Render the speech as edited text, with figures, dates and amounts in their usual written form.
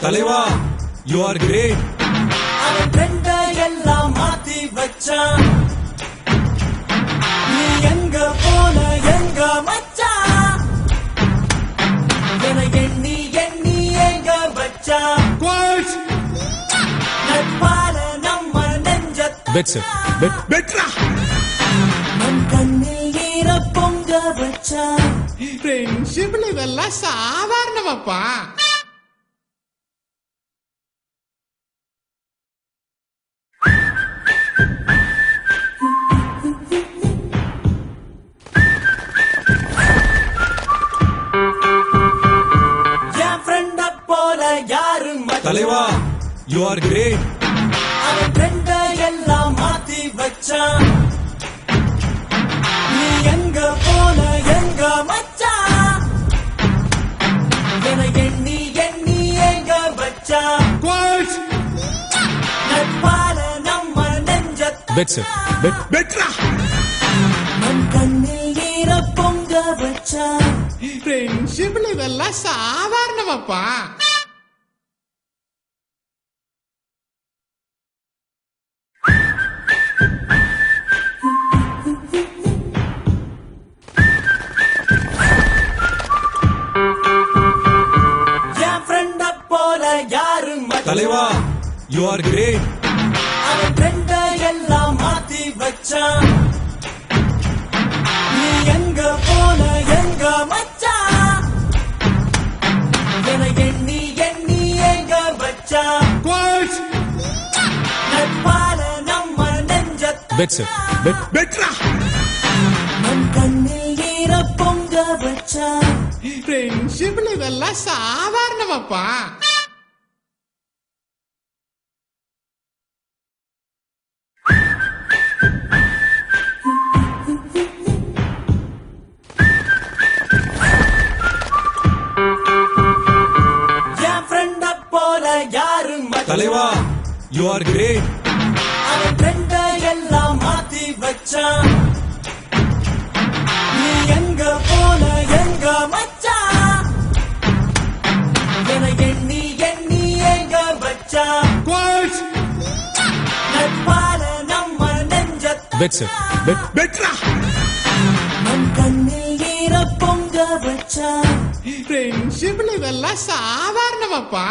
தலைவா, you are great. அவன் ட்ரெண்ட எல்லாம் மாத்தி வச்சான். நீ எங்க போன எங்க மச்சான், என எண்ணி எண்ணி எங்க வச்சான். நட்பால நம்ம நெஞ்ச நம் கண்ணில் ஈர பொங்க வச்சான். ஃப்ரெண்ட்ஷிப்ல இதெல்லாம் சாதாரணமாப்பா. என் ஃப்ரெண்ட போல யாரும் தலைவா, you are great. அவன் ட்ரெண்ட எல்லாம் மாத்தி வச்சான். நீ எங்க போன எங்க மச்சான், என எண்ணி எண்ணி எங்க வச்சான். நட்பால நம்ம நெஞ்ச நம் கண்ணில் ஈர பொங்க வச்சான். ஃப்ரெண்ட்ஷிப்ல இதெல்லாம் சாதாரணமாப்பா. என் ஃப்ரெண்ட போல யாரும் தலைவா, you are great. அவன் ட்ரெண்ட எல்லாம் மாத்தி வச்சான். நீ எங்க போன எங்க மச்சான், என எண்ணி எண்ணி எங்க வச்சான். நட்பால நம்ம நெஞ்ச நம் கண்ணில் ஈர பொங்க வச்சான். ஃப்ரெண்ட்ஷிப்ல இதெல்லாம் சாதாரணமாப்பா. என் ஃப்ரெண்ட போல யாரும் தலைவா, you are great. அவன் ட்ரெண்ட எல்லாம் மாத்தி வச்சான். நீ எங்க போன எங்க மச்சான், என எண்ணி எண்ணி எங்க வச்சான். நட்பால நம்ம நெஞ்ச நம் கண்ணில் ஈர பொங்க வச்சான். ஃப்ரெண்ட்ஷிப்ல இதெல்லாம் சாதாரணமாப்பா.